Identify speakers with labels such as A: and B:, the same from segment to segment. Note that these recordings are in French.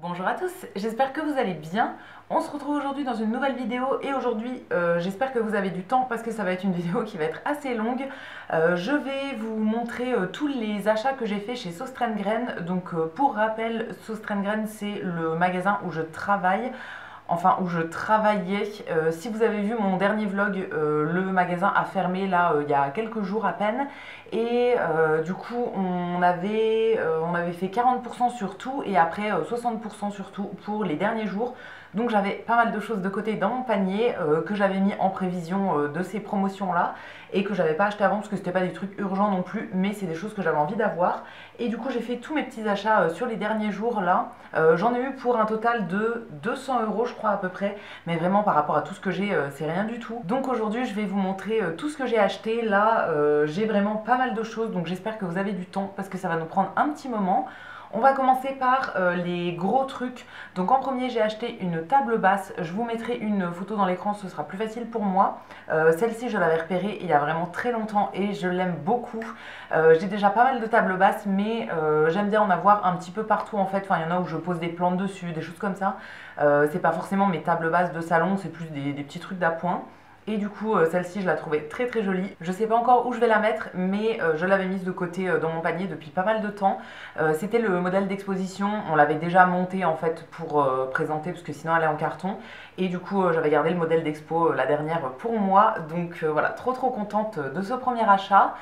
A: Bonjour à tous, j'espère que vous allez bien. On se retrouve aujourd'hui dans une nouvelle vidéo et aujourd'hui j'espère que vous avez du temps parce que ça va être une vidéo qui va être assez longue. Je vais vous montrer tous les achats que j'ai fait chez Sauce Train-Graine. Donc pour rappel, Sauce Train-Graine c'est le magasin où je travaille. Enfin, où je travaillais. Si vous avez vu mon dernier vlog, le magasin a fermé là il y a quelques jours à peine. Et du coup, on avait fait 40% sur tout et après 60% sur tout pour les derniers jours. Donc j'avais pas mal de choses de côté dans mon panier que j'avais mis en prévision de ces promotions-là et que j'avais pas acheté avant parce que c'était pas des trucs urgents non plus, mais c'est des choses que j'avais envie d'avoir. Et du coup, j'ai fait tous mes petits achats sur les derniers jours là. J'en ai eu pour un total de 200 € je crois à peu près, mais vraiment par rapport à tout ce que j'ai, c'est rien du tout. Donc aujourd'hui, je vais vous montrer tout ce que j'ai acheté. Là, j'ai vraiment pas mal de choses, donc j'espère que vous avez du temps parce que ça va nous prendre un petit moment. On va commencer par les gros trucs. Donc en premier, j'ai acheté une table basse. Je vous mettrai une photo dans l'écran, ce sera plus facile pour moi. Celle-ci, je l'avais repérée il y a vraiment très longtemps et je l'aime beaucoup. J'ai déjà pas mal de tables basses, mais j'aime bien en avoir un petit peu partout en fait. Enfin, il y en a où je pose des plantes dessus, des choses comme ça. C'est pas forcément mes tables basses de salon, c'est plus des petits trucs d'appoint. Et du coup, celle-ci, je la trouvais très très jolie. Je sais pas encore où je vais la mettre, mais je l'avais mise de côté dans mon panier depuis pas mal de temps. C'était le modèle d'exposition, on l'avait déjà monté en fait pour présenter, parce que sinon elle est en carton. Et du coup, j'avais gardé le modèle d'expo, la dernière, pour moi. Donc voilà, trop contente de ce premier achat.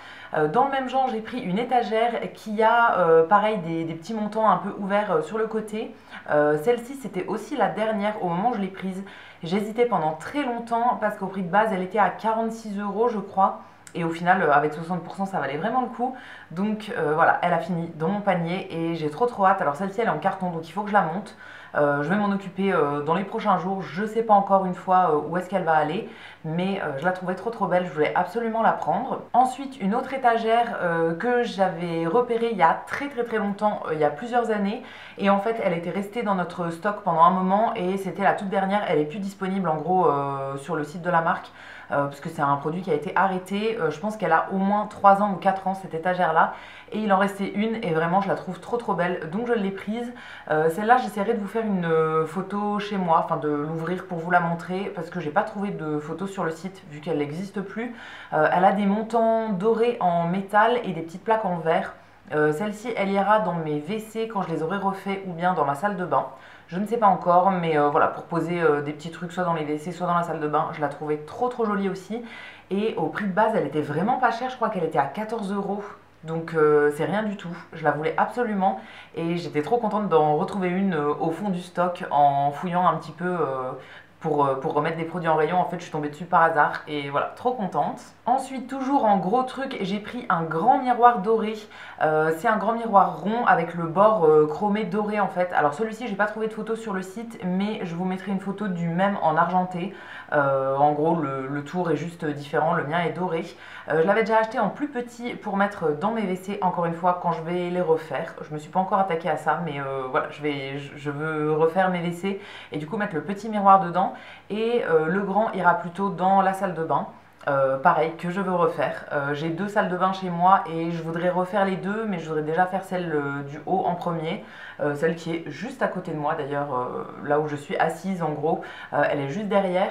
A: Dans le même genre, j'ai pris une étagère qui a pareil des petits montants un peu ouverts sur le côté. Celle-ci, c'était aussi la dernière au moment où je l'ai prise. J'hésitais pendant très longtemps parce qu'au prix de base, elle était à 46 € je crois. Et au final, avec 60%, ça valait vraiment le coup. Donc voilà, elle a fini dans mon panier et j'ai trop hâte. Alors celle-ci, elle est en carton, donc il faut que je la monte. Je vais m'en occuper dans les prochains jours. Je ne sais pas encore une fois où est-ce qu'elle va aller, mais je la trouvais trop belle. Je voulais absolument la prendre. Ensuite, une autre étagère que j'avais repérée il y a très longtemps, il y a plusieurs années. Et en fait, elle était restée dans notre stock pendant un moment et c'était la toute dernière. Elle est plus disponible en gros sur le site de la marque. Parce que c'est un produit qui a été arrêté. Je pense qu'elle a au moins 3 ans ou 4 ans cette étagère là. Et il en restait une et vraiment je la trouve trop belle. Donc je l'ai prise. Celle-là, j'essaierai de vous faire une photo chez moi, enfin de l'ouvrir pour vous la montrer. Parce que j'ai pas trouvé de photo sur le site vu qu'elle n'existe plus. Elle a des montants dorés en métal et des petites plaques en verre. Celle-ci, elle ira dans mes WC quand je les aurai refaits ou bien dans ma salle de bain. Je ne sais pas encore, mais voilà, pour poser des petits trucs soit dans les WC, soit dans la salle de bain, je la trouvais trop jolie aussi. Et au prix de base, elle était vraiment pas chère, je crois qu'elle était à 14 €. Donc c'est rien du tout, je la voulais absolument et j'étais trop contente d'en retrouver une au fond du stock en fouillant un petit peu pour remettre des produits en rayon. En fait, je suis tombée dessus par hasard et voilà, trop contente. Ensuite, toujours en gros truc, j'ai pris un grand miroir doré. C'est un grand miroir rond avec le bord chromé doré en fait. Alors celui-ci, j'ai pas trouvé de photo sur le site, mais je vous mettrai une photo du même en argenté. En gros, le tour est juste différent, le mien est doré. Je l'avais déjà acheté en plus petit pour mettre dans mes WC, encore une fois, quand je vais les refaire. Je me suis pas encore attaquée à ça, mais voilà, je veux refaire mes WC et du coup mettre le petit miroir dedans. Et le grand ira plutôt dans la salle de bain. Pareil, que je veux refaire. J'ai 2 salles de bain chez moi et je voudrais refaire les deux, mais je voudrais déjà faire celle du haut en premier. Celle qui est juste à côté de moi d'ailleurs, là où je suis assise en gros, elle est juste derrière.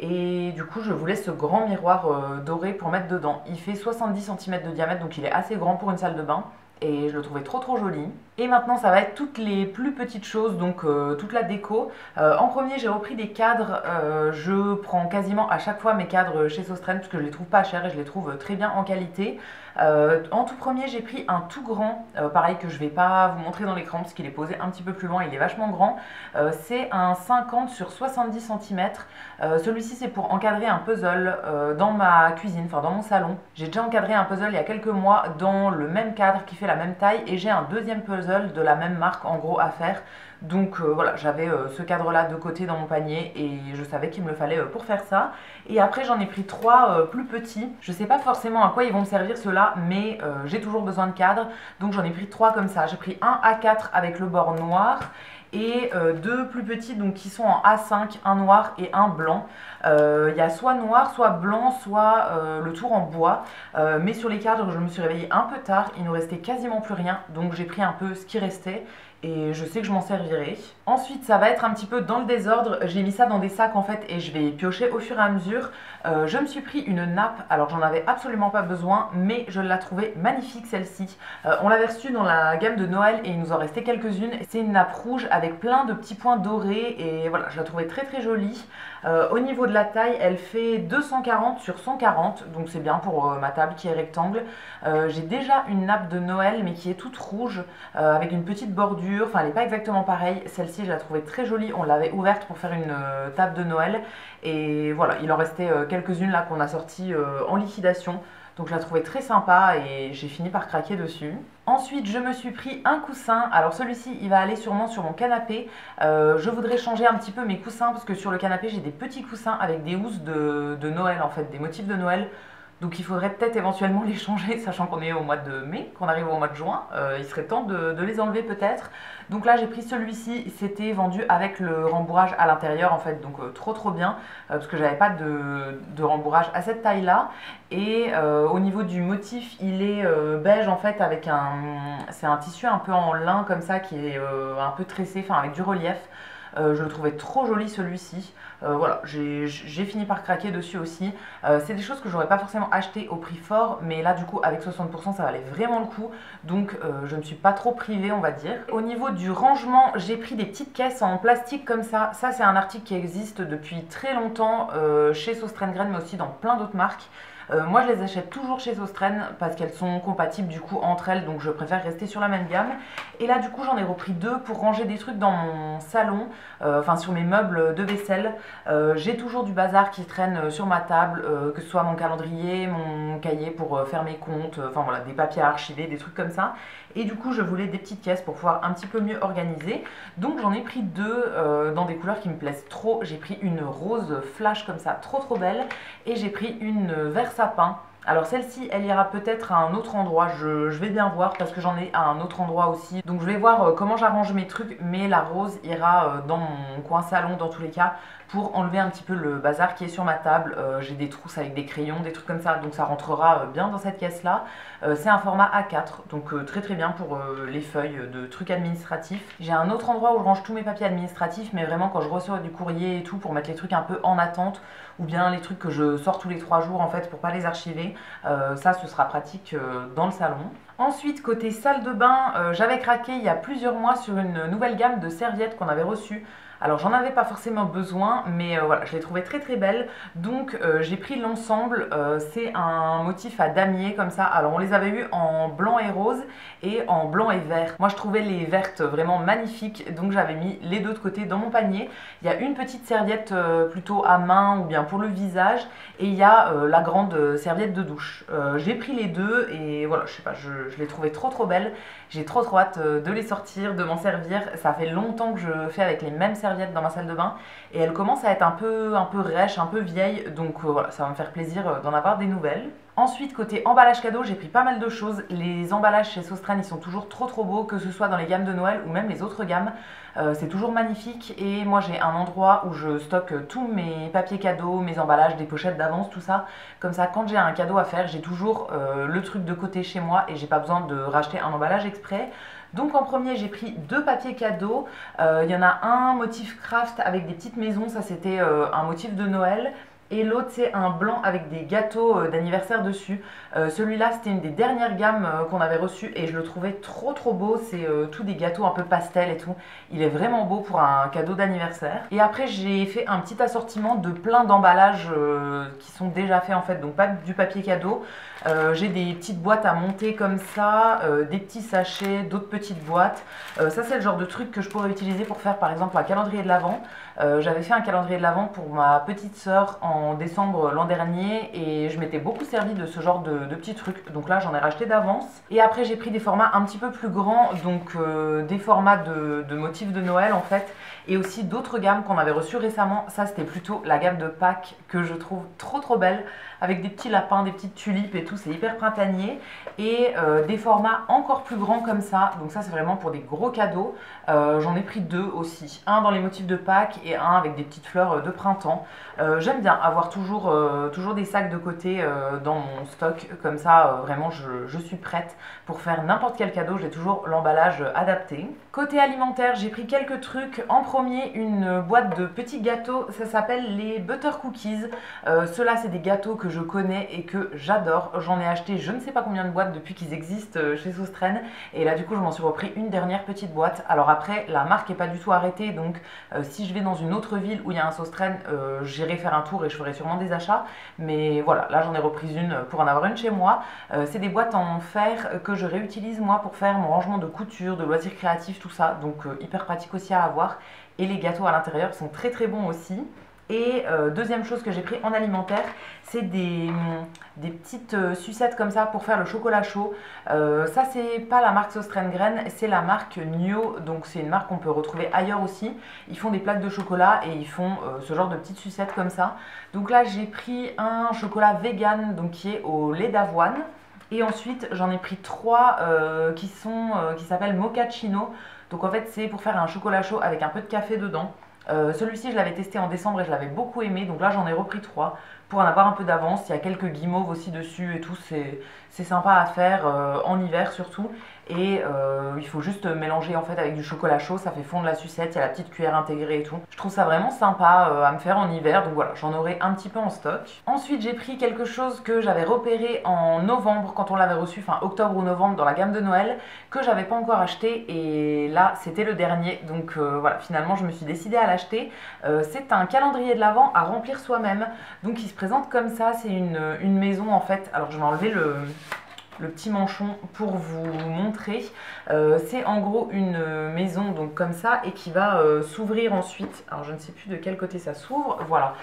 A: Et du coup, je voulais ce grand miroir doré pour mettre dedans. Il fait 70 cm de diamètre, donc il est assez grand pour une salle de bain. Et je le trouvais trop joli. Et maintenant ça va être toutes les plus petites choses, donc toute la déco. En premier, j'ai repris des cadres. Je prends quasiment à chaque fois mes cadres chez Sauce Train parce que je les trouve pas chers et je les trouve très bien en qualité. En tout premier, j'ai pris un tout grand, pareil que je vais pas vous montrer dans l'écran parce qu'il est posé un petit peu plus loin, il est vachement grand. C'est un 50 sur 70 cm. Celui-ci c'est pour encadrer un puzzle dans ma cuisine, enfin dans mon salon. J'ai déjà encadré un puzzle il y a quelques mois dans le même cadre qui fait la même taille et j'ai un deuxième puzzle de la même marque en gros à faire. Donc voilà, j'avais ce cadre là de côté dans mon panier et je savais qu'il me le fallait pour faire ça. Et après j'en ai pris 3 plus petits. Je sais pas forcément à quoi ils vont me servir ceux-là, mais j'ai toujours besoin de cadres. Donc j'en ai pris 3 comme ça. J'ai pris un A4 avec le bord noir et 2 plus petits donc qui sont en A5, un noir et un blanc. Il y a soit noir, soit blanc, soit le tour en bois. Mais sur les cadres, je me suis réveillée un peu tard, il ne restait quasiment plus rien, donc j'ai pris un peu ce qui restait. et je sais que je m'en servirai. Ensuite, ça va être un petit peu dans le désordre. J'ai mis ça dans des sacs en fait et je vais piocher au fur et à mesure. Je me suis pris une nappe, alors j'en avais absolument pas besoin, mais je la trouvais magnifique celle-ci. On l'avait reçue dans la gamme de Noël et il nous en restait quelques-unes. C'est une nappe rouge avec plein de petits points dorés et voilà, je la trouvais très très jolie. Au niveau de la taille, elle fait 240 sur 140, donc c'est bien pour ma table qui est rectangle. J'ai déjà une nappe de Noël mais qui est toute rouge avec une petite bordure, enfin elle n'est pas exactement pareille. Celle-ci je la trouvais très jolie, on l'avait ouverte pour faire une table de Noël et voilà, il en restait quelques-unes là qu'on a sorties en liquidation. Donc je la trouvais très sympa et j'ai fini par craquer dessus. Ensuite, je me suis pris un coussin. Alors celui-ci, il va aller sûrement sur mon canapé. Je voudrais changer un petit peu mes coussins parce que sur le canapé, j'ai des petits coussins avec des housses de Noël en fait, des motifs de Noël. Donc il faudrait peut-être éventuellement les changer, sachant qu'on est au mois de mai, qu'on arrive au mois de juin. Il serait temps de les enlever peut-être. Donc là j'ai pris celui-ci, c'était vendu avec le rembourrage à l'intérieur en fait, donc trop bien, parce que j'avais pas de rembourrage à cette taille-là. Et au niveau du motif, il est beige en fait, avec c'est un tissu un peu en lin comme ça, qui est un peu tressé, enfin avec du relief. Je le trouvais trop joli celui-ci. Voilà, j'ai fini par craquer dessus aussi. C'est des choses que j'aurais pas forcément acheté au prix fort, mais là du coup avec 60% ça valait vraiment le coup. Donc je ne me suis pas trop privée, on va dire. Au niveau du rangement, j'ai pris des petites caisses en plastique comme ça. Ça c'est un article qui existe depuis très longtemps chez Sostrengren, mais aussi dans plein d'autres marques. Moi je les achète toujours chez Sostren parce qu'elles sont compatibles du coup entre elles, donc je préfère rester sur la même gamme. Et là du coup j'en ai repris deux pour ranger des trucs dans mon salon, enfin sur mes meubles de vaisselle. J'ai toujours du bazar qui traîne sur ma table, que ce soit mon calendrier, mon cahier pour faire mes comptes, enfin voilà, des papiers à archiver, des trucs comme ça. Et du coup je voulais des petites caisses pour pouvoir un petit peu mieux organiser. Donc j'en ai pris deux dans des couleurs qui me plaisent trop. J'ai pris une rose flash comme ça, trop belle, et j'ai pris une vert sapin. Alors celle-ci, elle ira peut-être à un autre endroit, je vais bien voir parce que j'en ai à un autre endroit aussi. Donc je vais voir comment j'arrange mes trucs, mais la rose ira dans mon coin salon dans tous les cas pour enlever un petit peu le bazar qui est sur ma table. J'ai des trousses avec des crayons, des trucs comme ça, donc ça rentrera bien dans cette caisse-là. C'est un format A4, donc très bien pour les feuilles de trucs administratifs. J'ai un autre endroit où je range tous mes papiers administratifs, mais vraiment quand je reçois du courrier et tout, pour mettre les trucs un peu en attente, ou bien les trucs que je sors tous les 3 jours en fait pour pas les archiver. Ça ce sera pratique dans le salon. Ensuite côté salle de bain, j'avais craqué il y a plusieurs mois sur une nouvelle gamme de serviettes qu'on avait reçues. Alors j'en avais pas forcément besoin, mais voilà, je les trouvais très belles. Donc j'ai pris l'ensemble, c'est un motif à damier comme ça. Alors on les avait eu en blanc et rose et en blanc et vert. Moi je trouvais les vertes vraiment magnifiques, donc j'avais mis les deux de côté dans mon panier. Il y a une petite serviette plutôt à main ou bien pour le visage, et il y a la grande serviette de douche. J'ai pris les deux et voilà, je sais pas, je les trouvais trop belles. J'ai trop hâte de les sortir, de m'en servir. Ça fait longtemps que je fais avec les mêmes serviettes dans ma salle de bain et elles commencent à être un peu rêches, un peu vieilles, donc voilà, ça va me faire plaisir d'en avoir des nouvelles. Ensuite, côté emballage cadeau, j'ai pris pas mal de choses. Les emballages chez Sostren, ils sont toujours trop beaux, que ce soit dans les gammes de Noël ou même les autres gammes. C'est toujours magnifique et moi j'ai un endroit où je stocke tous mes papiers cadeaux, mes emballages, des pochettes d'avance, tout ça. Comme ça, quand j'ai un cadeau à faire, j'ai toujours le truc de côté chez moi et j'ai pas besoin de racheter un emballage exprès. Donc en premier j'ai pris deux papiers cadeaux. Il y en a un motif craft avec des petites maisons, ça c'était un motif de Noël. Et l'autre c'est un blanc avec des gâteaux d'anniversaire dessus. Celui-là c'était une des dernières gammes qu'on avait reçues et je le trouvais trop beau. C'est tous des gâteaux un peu pastel et tout. Il est vraiment beau pour un cadeau d'anniversaire. Et après j'ai fait un petit assortiment de plein d'emballages qui sont déjà faits en fait, donc pas du papier cadeau. J'ai des petites boîtes à monter comme ça, des petits sachets, d'autres petites boîtes. Ça c'est le genre de truc que je pourrais utiliser pour faire par exemple un calendrier de l'Avent. J'avais fait un calendrier de l'Avent pour ma petite sœur en décembre l'an dernier et je m'étais beaucoup servi de ce genre de petits trucs. Donc là j'en ai racheté d'avance. Et après j'ai pris des formats un petit peu plus grands, donc des formats de motifs de Noël en fait. Et aussi d'autres gammes qu'on avait reçues récemment. Ça c'était plutôt la gamme de Pâques que je trouve trop belle, avec des petits lapins, des petites tulipes et tout, c'est hyper printanier. Et des formats encore plus grands comme ça, donc ça c'est vraiment pour des gros cadeaux. J'en ai pris deux aussi, un dans les motifs de Pâques et un avec des petites fleurs de printemps. J'aime bien, avoir toujours des sacs de côté dans mon stock. Comme ça, vraiment, je suis prête pour faire n'importe quel cadeau. J'ai toujours l'emballage adapté. Côté alimentaire, j'ai pris quelques trucs. En premier, une boîte de petits gâteaux. Ça s'appelle les Butter Cookies. Ceux-là, c'est des gâteaux que je connais et que j'adore. J'en ai acheté je ne sais pas combien de boîtes depuis qu'ils existent chez Soustraine. Et là, du coup, je m'en suis repris une dernière petite boîte. Alors après, la marque n'est pas du tout arrêtée. Donc, si je vais dans une autre ville où il y a un Soustraine, j'irai faire un tour et je ferai sûrement des achats. Mais voilà, là, j'en ai repris une pour en avoir une chez moi. C'est des boîtes en fer que je réutilise moi pour faire mon rangement de couture, de loisirs créatifs, tout ça. Donc, hyper pratique aussi à avoir. Et les gâteaux à l'intérieur sont très très bons aussi. Et deuxième chose que j'ai pris en alimentaire, c'est des petites sucettes comme ça pour faire le chocolat chaud. Ça, c'est pas la marque Soustraine Graines, c'est la marque Nio. Donc c'est une marque qu'on peut retrouver ailleurs aussi. Ils font des plaques de chocolat et ils font ce genre de petites sucettes comme ça. Donc là, j'ai pris un chocolat vegan donc qui est au lait d'avoine. Et ensuite, j'en ai pris 3 qui s'appellent Mochaccino. Donc en fait, c'est pour faire un chocolat chaud avec un peu de café dedans. Celui-ci, je l'avais testé en décembre et je l'avais beaucoup aimé. Donc là, j'en ai repris 3 pour en avoir un peu d'avance. Il y a quelques guimauves aussi dessus et tout. C'est sympa à faire en hiver surtout. Et il faut juste mélanger en fait avec du chocolat chaud. Ça fait fondre la sucette. Il y a la petite cuillère intégrée et tout. Je trouve ça vraiment sympa à me faire en hiver. Donc voilà, j'en aurai un petit peu en stock. Ensuite, j'ai pris quelque chose que j'avais repéré en novembre quand on l'avait reçu, enfin octobre ou novembre dans la gamme de Noël, que j'avais pas encore acheté. Et là, c'était le dernier. Donc voilà, finalement, je me suis décidée à l'acheter. C'est un calendrier de l'Avent à remplir soi-même. Donc il se présente comme ça. C'est une maison en fait. Alors je vais enlever le petit manchon pour vous montrer. C'est en gros une maison donc comme ça et qui va s'ouvrir ensuite. Alors je ne sais plus de quel côté ça s'ouvre. Voilà.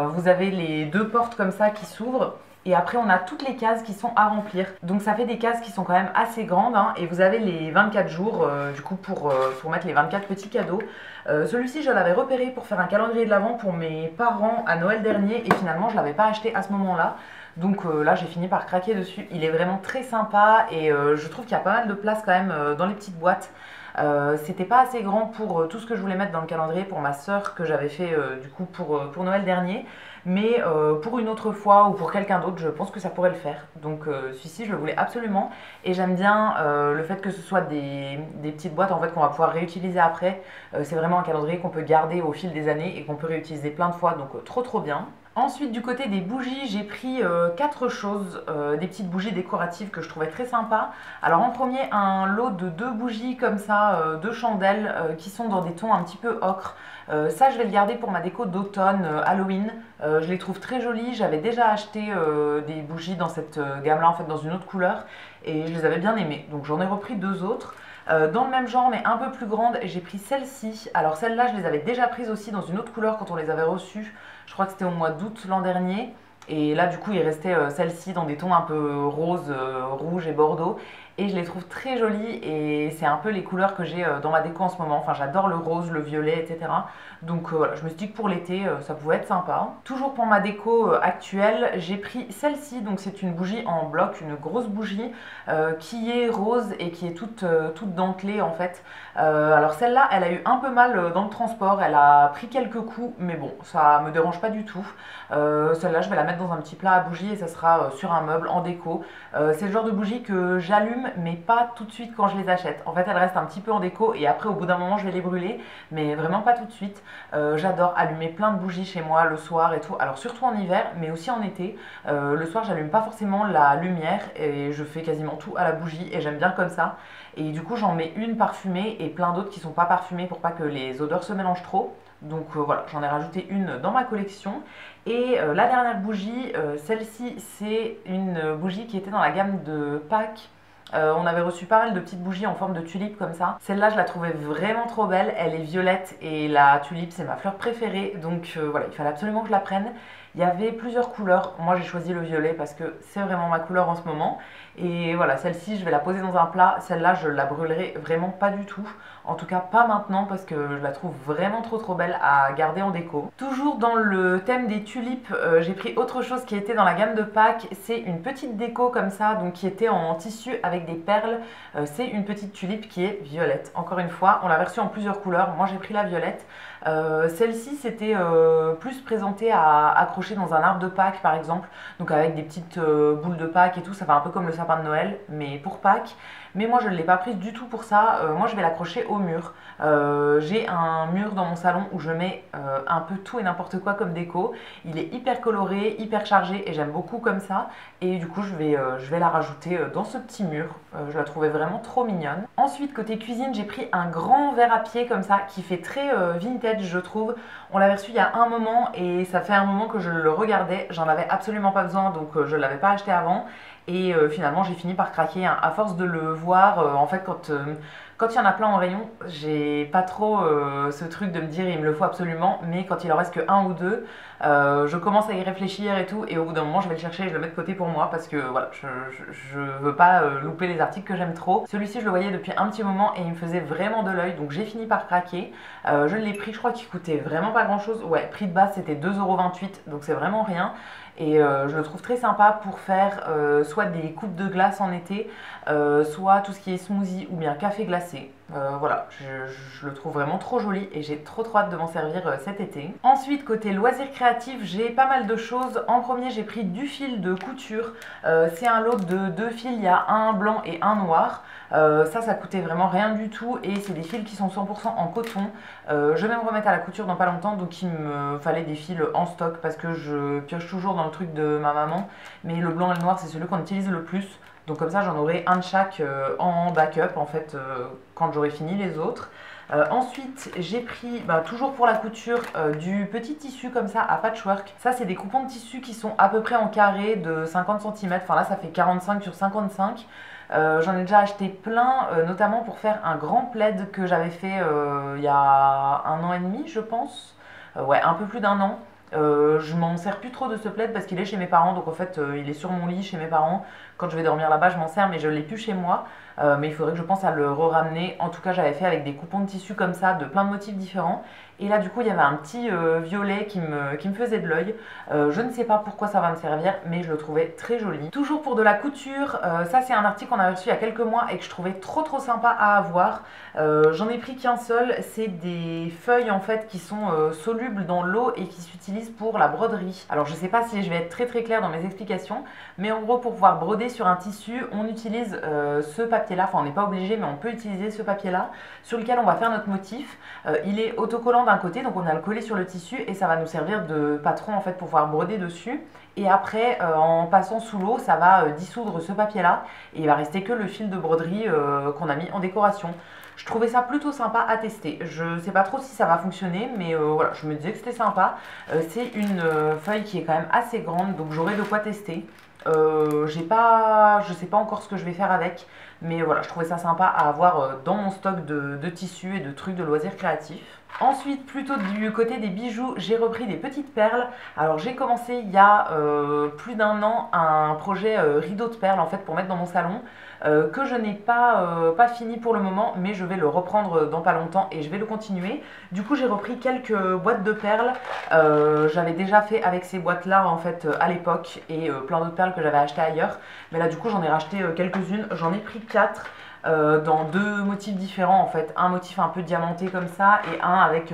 A: Vous avez les 2 portes comme ça qui s'ouvrent. Et après, on a toutes les cases qui sont à remplir. Donc ça fait des cases qui sont quand même assez grandes. Hein, et vous avez les 24 jours du coup pour mettre les 24 petits cadeaux. Celui-ci, je l'avais repéré pour faire un calendrier de l'Avent pour mes parents à Noël dernier. Et finalement, je ne l'avais pas acheté à ce moment-là. Donc là, j'ai fini par craquer dessus. Il est vraiment très sympa et je trouve qu'il y a pas mal de place quand même dans les petites boîtes. C'était pas assez grand pour tout ce que je voulais mettre dans le calendrier pour ma soeur que j'avais fait du coup pour Noël dernier. Mais pour une autre fois ou pour quelqu'un d'autre, je pense que ça pourrait le faire. Donc celui-ci, je le voulais absolument. Et j'aime bien le fait que ce soit des petites boîtes en fait, qu'on va pouvoir réutiliser après. C'est vraiment un calendrier qu'on peut garder au fil des années et qu'on peut réutiliser plein de fois. Donc trop bien. Ensuite, du côté des bougies, j'ai pris 4 choses, des petites bougies décoratives que je trouvais très sympas. Alors en premier, un lot de 2 bougies comme ça, 2 chandelles qui sont dans des tons un petit peu ocre. Ça, je vais le garder pour ma déco d'automne, Halloween. Je les trouve très jolies. J'avais déjà acheté des bougies dans cette gamme-là, en fait, dans une autre couleur. Et je les avais bien aimées. Donc j'en ai repris 2 autres. Dans le même genre mais un peu plus grande, j'ai pris celle-ci. Alors celle-là, je les avais déjà prises aussi dans une autre couleur quand on les avait reçues. Je crois que c'était au mois d'août l'an dernier. Et là, du coup, il restait celle-ci dans des tons un peu rose, rouge et bordeaux. Et je les trouve très jolies et c'est un peu les couleurs que j'ai dans ma déco en ce moment. Enfin, j'adore le rose, le violet, etc. Donc voilà, je me suis dit que pour l'été, ça pouvait être sympa. Toujours pour ma déco actuelle, j'ai pris celle-ci. Donc c'est une bougie en bloc, une grosse bougie qui est rose et qui est toute dentelée en fait. Alors celle-là, elle a eu un peu mal dans le transport. Elle a pris quelques coups, mais bon, ça me dérange pas du tout. Celle-là, je vais la mettre dans un petit plat à bougies et ça sera sur un meuble en déco. C'est le genre de bougie que j'allume mais pas tout de suite quand je les achète. En fait, elles restent un petit peu en déco et après, au bout d'un moment, je vais les brûler, mais vraiment pas tout de suite. J'adore allumer plein de bougies chez moi le soir et tout. Alors surtout en hiver, mais aussi en été. Le soir, j'allume pas forcément la lumière et je fais quasiment tout à la bougie et j'aime bien comme ça. Et du coup, j'en mets une parfumée et plein d'autres qui sont pas parfumées pour pas que les odeurs se mélangent trop. Donc voilà, j'en ai rajouté une dans ma collection. Et la dernière bougie, celle-ci, c'est une bougie qui était dans la gamme de Pâques. On avait reçu pas mal de petites bougies en forme de tulipe comme ça. Celle-là, je la trouvais vraiment trop belle. Elle est violette et la tulipe, c'est ma fleur préférée. Donc voilà, il fallait absolument que je la prenne. Il y avait plusieurs couleurs. Moi, j'ai choisi le violet parce que c'est vraiment ma couleur en ce moment. Et voilà, celle-ci, je vais la poser dans un plat. Celle-là, je la brûlerai vraiment pas du tout. En tout cas, pas maintenant parce que je la trouve vraiment trop belle à garder en déco. Toujours dans le thème des tulipes, j'ai pris autre chose qui était dans la gamme de Pâques. C'est une petite déco comme ça, donc qui était en tissu avec des perles. C'est une petite tulipe qui est violette. Encore une fois, on l'a reçue en plusieurs couleurs. Moi, j'ai pris la violette. Celle-ci, c'était plus présentée à accrocher accrocher dans un arbre de Pâques par exemple, donc avec des petites boules de Pâques et tout, ça fait un peu comme le sapin de Noël, mais pour Pâques. Mais moi je ne l'ai pas prise du tout pour ça, moi je vais l'accrocher au mur. J'ai un mur dans mon salon où je mets un peu tout et n'importe quoi comme déco. Il est hyper coloré, hyper chargé et j'aime beaucoup comme ça. Et du coup je vais la rajouter dans ce petit mur. Je la trouvais vraiment trop mignonne. Ensuite côté cuisine, j'ai pris un grand verre à pied comme ça qui fait très vintage je trouve. On l'avait reçu il y a un moment et ça fait un moment que je le regardais. J'en avais absolument pas besoin donc je ne l'avais pas acheté avant. Et finalement j'ai fini par craquer hein, à force de le voir. En fait quand il y en a plein en rayon, j'ai pas trop ce truc de me dire il me le faut absolument, mais quand il en reste que un ou deux, je commence à y réfléchir et tout, et au bout d'un moment je vais le chercher et je le mets de côté pour moi parce que voilà, je veux pas louper les articles que j'aime trop. Celui-ci je le voyais depuis un petit moment et il me faisait vraiment de l'œil, donc j'ai fini par craquer. Je l'ai pris, je crois qu'il coûtait vraiment pas grand chose, ouais, prix de base c'était 2,28 €, donc c'est vraiment rien. Et je le trouve très sympa pour faire soit des coupes de glace en été, soit tout ce qui est smoothie ou bien café glacé. Voilà, je le trouve vraiment trop joli et j'ai trop hâte de m'en servir cet été. Ensuite, côté loisirs créatifs, j'ai pas mal de choses. En premier, j'ai pris du fil de couture. C'est un lot de 2 fils, il y a un blanc et un noir. Ça coûtait vraiment rien du tout et c'est des fils qui sont 100% en coton. Je vais me remettre à la couture dans pas longtemps, donc il me fallait des fils en stock parce que je pioche toujours dans le truc de ma maman. Mais le blanc et le noir, c'est celui qu'on utilise le plus. Donc comme ça, j'en aurai un de chaque en backup en fait quand j'aurai fini les autres. Ensuite, j'ai pris, toujours pour la couture, du petit tissu comme ça à patchwork. Ça, c'est des coupons de tissu qui sont à peu près en carré de 50 cm. Enfin là, ça fait 45 sur 55. J'en ai déjà acheté plein, notamment pour faire un grand plaid que j'avais fait il y a un an et demi, je pense. Ouais, un peu plus d'un an. Je m'en sers plus trop de ce plaid parce qu'il est chez mes parents, donc en fait il est sur mon lit chez mes parents. Quand je vais dormir là-bas, je m'en sers, mais je l'ai plus chez moi. Mais il faudrait que je pense à le ramener. En tout cas, j'avais fait avec des coupons de tissu comme ça, de plein de motifs différents. Et là, du coup, il y avait un petit violet qui me faisait de l'œil. Je ne sais pas pourquoi ça va me servir, mais je le trouvais très joli. Toujours pour de la couture, ça c'est un article qu'on a reçu il y a quelques mois et que je trouvais trop sympa à avoir. J'en ai pris qu'un seul, c'est des feuilles en fait qui sont solubles dans l'eau et qui s'utilisent pour la broderie. Alors je sais pas si je vais être très claire dans mes explications, mais en gros pour pouvoir broder sur un tissu, on utilise ce papier là, enfin on n'est pas obligé mais on peut utiliser ce papier là sur lequel on va faire notre motif. Il est autocollant d'un côté, donc on a le collé sur le tissu et ça va nous servir de patron en fait pour pouvoir broder dessus. Et après en passant sous l'eau, ça va dissoudre ce papier là et il va rester que le fil de broderie qu'on a mis en décoration. Je trouvais ça plutôt sympa à tester. Je sais pas trop si ça va fonctionner, mais voilà, je me disais que c'était sympa. C'est une feuille qui est quand même assez grande, donc j'aurai de quoi tester. Je sais pas encore ce que je vais faire avec, mais voilà, je trouvais ça sympa à avoir dans mon stock de tissus et de trucs de loisirs créatifs. Ensuite, plutôt du côté des bijoux, j'ai repris des petites perles. Alors j'ai commencé il y a plus d'un an un projet rideau de perles en fait pour mettre dans mon salon. Que je n'ai pas fini pour le moment, mais je vais le reprendre dans pas longtemps et je vais le continuer. Du coup j'ai repris quelques boîtes de perles. J'avais déjà fait avec ces boîtes là en fait à l'époque et plein d'autres perles que j'avais achetées ailleurs. Mais là du coup j'en ai racheté quelques-unes, j'en ai pris 4. Dans 2 motifs différents en fait, un motif un peu diamanté comme ça et un avec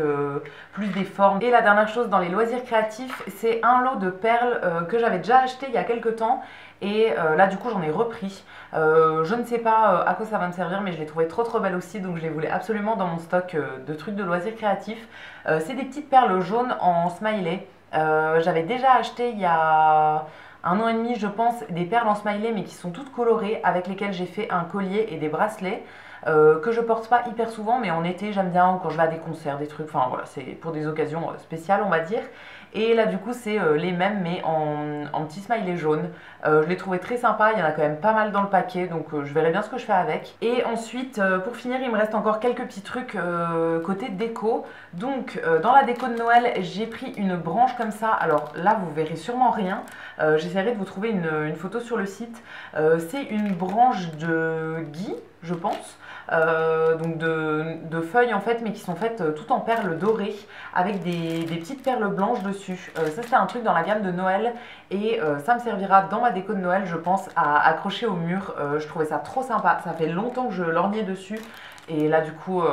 A: plus des formes. Et la dernière chose dans les loisirs créatifs, c'est un lot de perles que j'avais déjà acheté il y a quelques temps et là du coup j'en ai repris. Je ne sais pas à quoi ça va me servir, mais je les trouvais trop belles aussi, donc je les voulais absolument dans mon stock de trucs de loisirs créatifs. C'est des petites perles jaunes en smiley. J'avais déjà acheté il y a un an et demi je pense des perles en smiley mais qui sont toutes colorées avec lesquelles j'ai fait un collier et des bracelets que je porte pas hyper souvent mais en été j'aime bien ou quand je vais à des concerts, des trucs, enfin voilà, c'est pour des occasions spéciales on va dire. Et là du coup c'est les mêmes mais en petit smiley jaune. Je les trouvais très sympas, il y en a quand même pas mal dans le paquet donc je verrai bien ce que je fais avec. Et ensuite pour finir il me reste encore quelques petits trucs côté déco. Donc dans la déco de Noël j'ai pris une branche comme ça, alors là vous verrez sûrement rien. J'essaierai de vous trouver une photo sur le site. C'est une branche de gui je pense. Donc de feuilles en fait mais qui sont faites tout en perles dorées avec des petites perles blanches dessus. Ça c'est un truc dans la gamme de Noël et ça me servira dans ma déco de Noël je pense à accrocher au mur. Je trouvais ça trop sympa, ça fait longtemps que je lorgnais dessus Et là du coup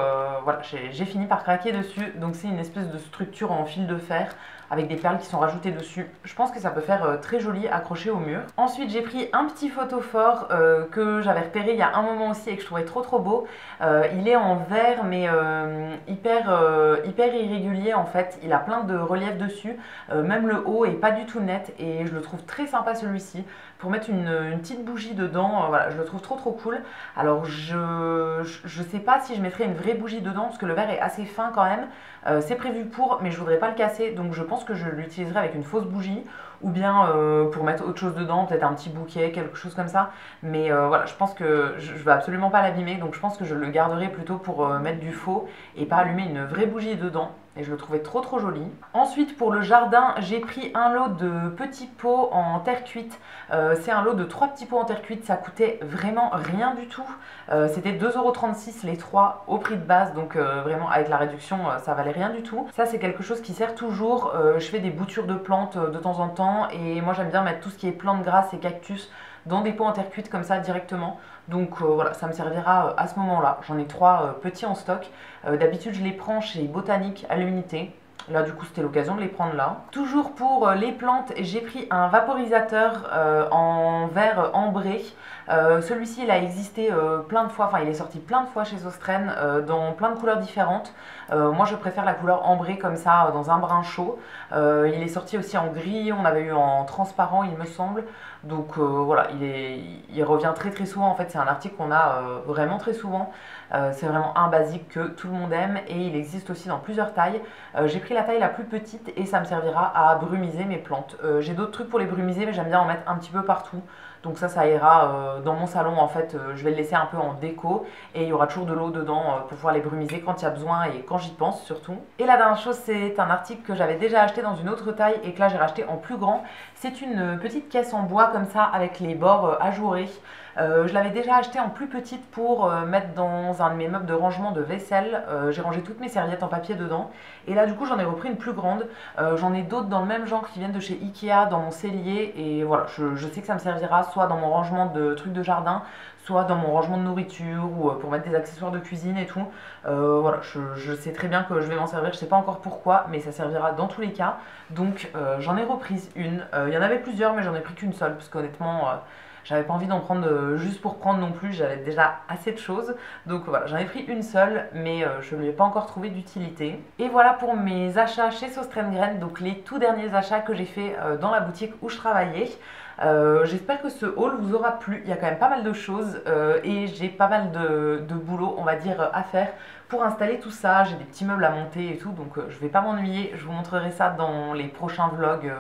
A: voilà, j'ai fini par craquer dessus. Donc c'est une espèce de structure en fil de fer avec des perles qui sont rajoutées dessus. Je pense que ça peut faire très joli accroché au mur. Ensuite j'ai pris un petit photophore que j'avais repéré il y a un moment aussi et que je trouvais trop beau. Il est en verre mais hyper irrégulier en fait. Il a plein de relief dessus. Même le haut est pas du tout net et je le trouve très sympa celui-ci. Pour mettre une petite bougie dedans, voilà, je le trouve trop cool. Alors je sais pas si je mettrai une vraie bougie dedans parce que le verre est assez fin quand même. C'est prévu pour, mais je voudrais pas le casser, donc je pense que je l'utiliserai avec une fausse bougie ou bien pour mettre autre chose dedans, peut-être un petit bouquet, quelque chose comme ça. Mais voilà, je pense que je veux absolument pas l'abîmer, donc je pense que je le garderai plutôt pour mettre du faux et pas allumer une vraie bougie dedans. Et je le trouvais trop joli. Ensuite pour le jardin, j'ai pris un lot de petits pots en terre cuite. C'est un lot de 3 petits pots en terre cuite, ça coûtait vraiment rien du tout. C'était 2,36 € les 3 au prix de base, donc vraiment avec la réduction ça valait rien du tout. Ça c'est quelque chose qui sert toujours. Je fais des boutures de plantes de temps en temps et moi j'aime bien mettre tout ce qui est plantes grasses et cactus dans des pots en terre cuite comme ça directement. Donc voilà, ça me servira à ce moment-là. J'en ai 3 petits en stock. D'habitude je les prends chez Botanique à l'unité. Là du coup c'était l'occasion de les prendre là. Toujours pour les plantes, j'ai pris un vaporisateur en verre ambré. Celui-ci il a existé plein de fois, enfin il est sorti plein de fois chez Sostren dans plein de couleurs différentes. Moi je préfère la couleur ambrée comme ça dans un brun chaud. Il est sorti aussi en gris, on avait eu en transparent il me semble. Donc voilà, il revient très souvent en fait, c'est un article qu'on a vraiment très souvent. C'est vraiment un basique que tout le monde aime et il existe aussi dans plusieurs tailles. J'ai pris la taille la plus petite et ça me servira à brumiser mes plantes. J'ai d'autres trucs pour les brumiser mais j'aime bien en mettre un petit peu partout. Donc ça ira dans mon salon en fait, je vais le laisser un peu en déco et il y aura toujours de l'eau dedans pour pouvoir les brumiser quand il y a besoin et quand j'y pense surtout. Et la dernière chose, c'est un article que j'avais déjà acheté dans une autre taille et que là j'ai racheté en plus grand. C'est une petite caisse en bois comme ça avec les bords ajourés. Je l'avais déjà acheté en plus petite pour mettre dans un de mes meubles de rangement de vaisselle. J'ai rangé toutes mes serviettes en papier dedans. Et là du coup j'en ai repris une plus grande. J'en ai d'autres dans le même genre qui viennent de chez Ikea dans mon cellier. Et voilà, je sais que ça me servira soit dans mon rangement de trucs de jardin, soit dans mon rangement de nourriture ou pour mettre des accessoires de cuisine et tout. Voilà, je sais très bien que je vais m'en servir, je sais pas encore pourquoi, mais ça servira dans tous les cas. Donc j'en ai reprise une. Il y en avait plusieurs mais j'en ai pris qu'une seule parce qu'honnêtement j'avais pas envie d'en prendre juste pour prendre non plus, j'avais déjà assez de choses. Donc voilà, j'en ai pris une seule, mais je ne lui ai pas encore trouvé d'utilité. Et voilà pour mes achats chez Sostrengren, donc les tout derniers achats que j'ai fait dans la boutique où je travaillais. J'espère que ce haul vous aura plu, il y a quand même pas mal de choses et j'ai pas mal de boulot on va dire à faire pour installer tout ça. J'ai des petits meubles à monter et tout, donc je vais pas m'ennuyer. Je vous montrerai ça dans les prochains vlogs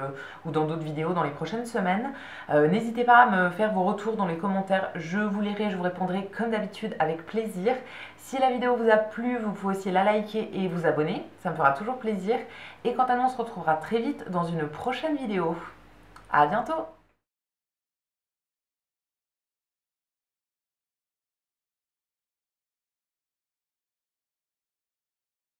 A: ou dans d'autres vidéos dans les prochaines semaines. N'hésitez pas à me faire vos retours dans les commentaires, je vous lirai, je vous répondrai comme d'habitude avec plaisir. Si la vidéo vous a plu, vous pouvez aussi la liker et vous abonner, ça me fera toujours plaisir. Et quant à nous, on se retrouvera très vite dans une prochaine vidéo. À bientôt!